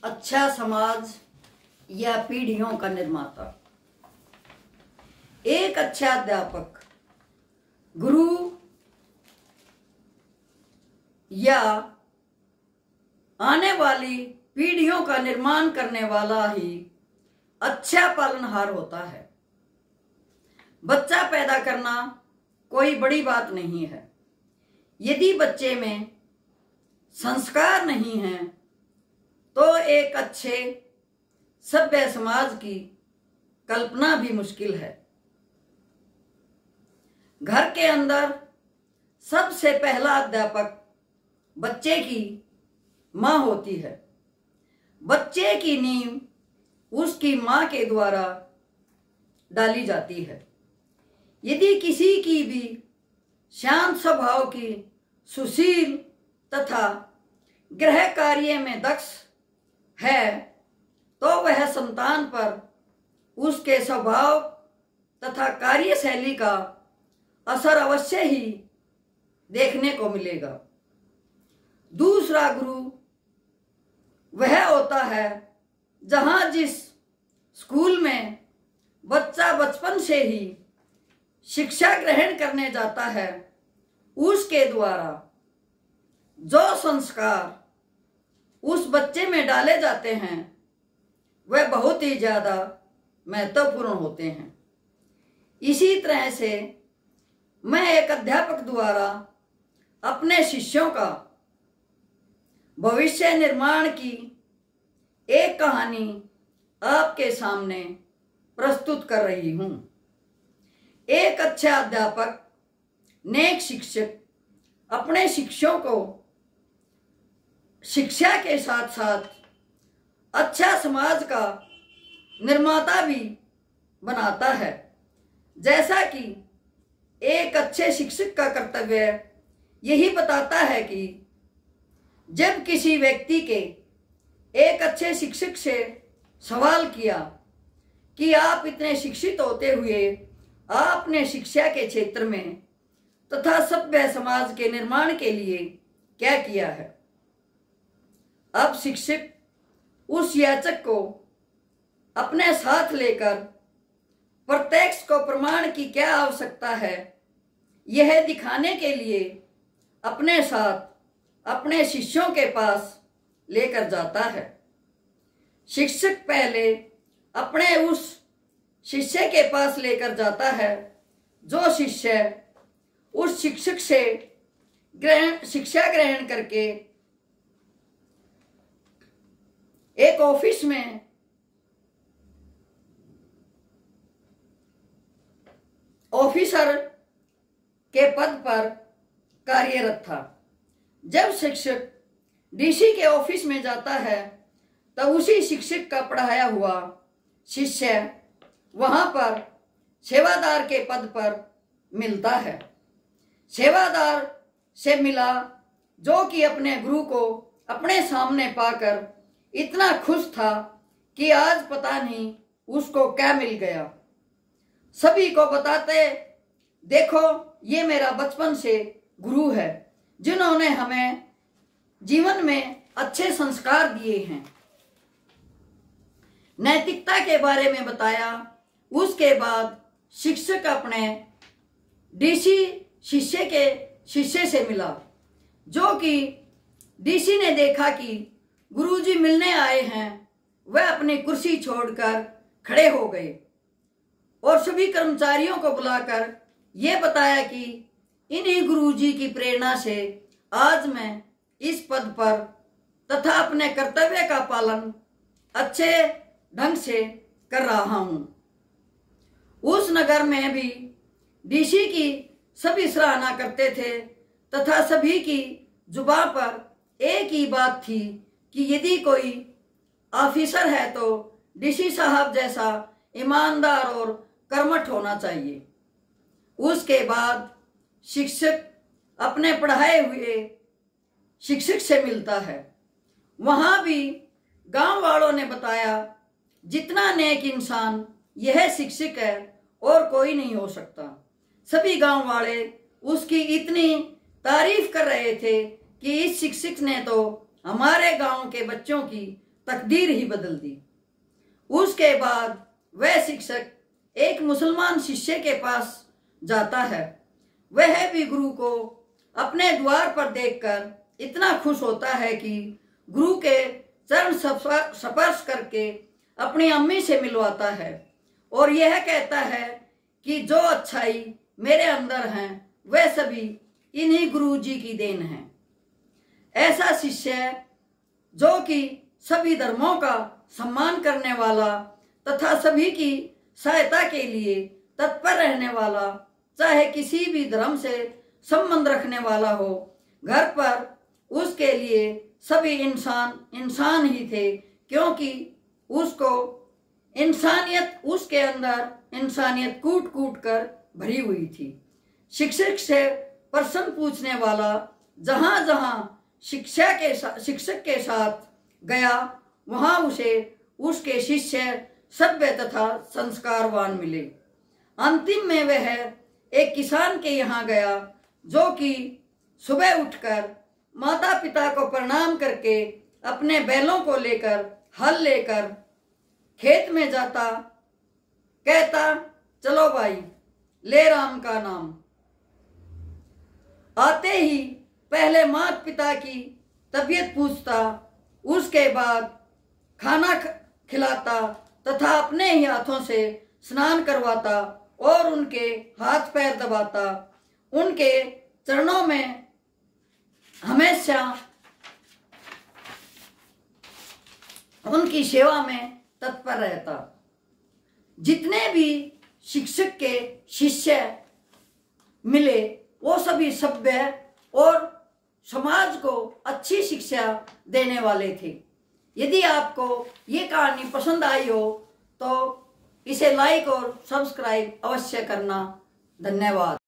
अच्छा समाज या पीढ़ियों का निर्माता। एक अच्छा अध्यापक, गुरु या आने वाली पीढ़ियों का निर्माण करने वाला ही अच्छा पालनहार होता है। बच्चा पैदा करना कोई बड़ी बात नहीं है। यदि बच्चे में संस्कार नहीं हैं तो एक अच्छे सभ्य समाज की कल्पना भी मुश्किल है। घर के अंदर सबसे पहला अध्यापक बच्चे की माँ होती है। बच्चे की नींव उसकी माँ के द्वारा डाली जाती है। यदि किसी की भी शांत स्वभाव की, सुशील तथा गृह कार्य में दक्ष है तो वह संतान पर उसके स्वभाव तथा कार्यशैली का असर अवश्य ही देखने को मिलेगा। दूसरा गुरु वह होता है जहाँ जिस स्कूल में बच्चा बचपन से ही शिक्षा ग्रहण करने जाता है, उसके द्वारा जो संस्कार उस बच्चे में डाले जाते हैं वह बहुत ही ज़्यादा महत्वपूर्ण होते हैं। इसी तरह से मैं एक अध्यापक द्वारा अपने शिष्यों का भविष्य निर्माण की एक कहानी आपके सामने प्रस्तुत कर रही हूँ। एक अच्छा अध्यापक, नेक शिक्षक अपने शिष्यों को शिक्षा के साथ साथ अच्छा समाज का निर्माता भी बनाता है। जैसा कि एक अच्छे शिक्षक का कर्तव्य यही बताता है कि जब किसी व्यक्ति के एक अच्छे शिक्षक से सवाल किया कि आप इतने शिक्षित होते हुए आपने शिक्षा के क्षेत्र में तथा सभ्य समाज के निर्माण के लिए क्या किया है, अब शिक्षक उस याचक को अपने साथ लेकर प्रत्यक्ष को प्रमाण की क्या आवश्यकता है यह दिखाने के लिए अपने साथ अपने शिष्यों के पास लेकर जाता है। शिक्षक पहले अपने उस शिष्य के पास लेकर जाता है जो शिष्य उस शिक्षक से शिक्षा ग्रहण करके एक ऑफिस में ऑफिसर के पद पर कार्यरत था। जब शिक्षक डीसी के ऑफिस में जाता है तब उसी शिक्षक का पढ़ाया हुआ शिष्य वहां पर सेवादार के पद पर मिलता है। सेवादार से मिला जो कि अपने गुरु को अपने सामने पाकर इतना खुश था कि आज पता नहीं उसको क्या मिल गया। सभी को बताते, देखो ये मेरा बचपन से गुरु है जिन्होंने हमें जीवन में अच्छे संस्कार दिए हैं, नैतिकता के बारे में बताया। उसके बाद शिक्षक अपने डीसी शिष्य से मिला जो कि डीसी ने देखा कि गुरुजी मिलने आए हैं। वह अपनी कुर्सी छोड़कर खड़े हो गए और सभी कर्मचारियों को बुलाकर यह बताया कि इन्हीं गुरुजी की प्रेरणा से आज मैं इस पद पर तथा अपने कर्तव्य का पालन अच्छे ढंग से कर रहा हूँ। उस नगर में भी डीसी की सभी सराहना करते थे तथा सभी की जुबान पर एक ही बात थी कि यदि कोई ऑफिसर है तो डीसी साहब जैसा ईमानदार और कर्मठ होना चाहिए। उसके बाद शिक्षक अपने पढ़ाए हुए शिक्षक से मिलता है। वहाँ भी गांव वालों ने बताया जितना नेक इंसान यह शिक्षक है और कोई नहीं हो सकता। सभी गांव वाले उसकी इतनी तारीफ कर रहे थे कि इस शिक्षक ने तो हमारे गांव के बच्चों की तकदीर ही बदल दी। उसके बाद वह शिक्षक एक मुसलमान शिष्य के पास जाता है। वह भी गुरु को अपने द्वार पर देखकर इतना खुश होता है कि गुरु के चरण स्पर्श करके अपनी अम्मी से मिलवाता है और यह कहता है कि जो अच्छाई मेरे अंदर है वह सभी इन्हीं गुरु जी की देन है। ऐसा शिष्य जो कि सभी धर्मों का सम्मान करने वाला तथा सभी की सहायता के लिए तत्पर रहने वाला, चाहे किसी भी धर्म से संबंध रखने वाला हो, घर पर उसके लिए सभी इंसान इंसान ही थे, क्योंकि उसको इंसानियत, उसके अंदर इंसानियत कूट कूट कर भरी हुई थी। शिक्षक से प्रश्न पूछने वाला जहां जहां शिक्षक के साथ गया वहां उसे उसके शिष्य सभ्य तथा संस्कारवान मिले। अंतिम में वह एक किसान के यहाँ गया जो कि सुबह उठकर माता पिता को प्रणाम करके अपने बैलों को लेकर हल लेकर खेत में जाता, कहता चलो भाई ले राम का नाम। आते ही पहले माता पिता की तबीयत पूछता, उसके बाद खाना खिलाता तथा अपने ही हाथों से स्नान करवाता और उनके हाथ पैर दबाता। उनके चरणों में हमेशा उनकी सेवा में तत्पर रहता। जितने भी शिक्षक के शिष्य मिले वो सभी सभ्य और समाज को अच्छी शिक्षा देने वाले थे। यदि आपको ये कहानी पसंद आई हो तो इसे लाइक और सब्सक्राइब अवश्य करना। धन्यवाद।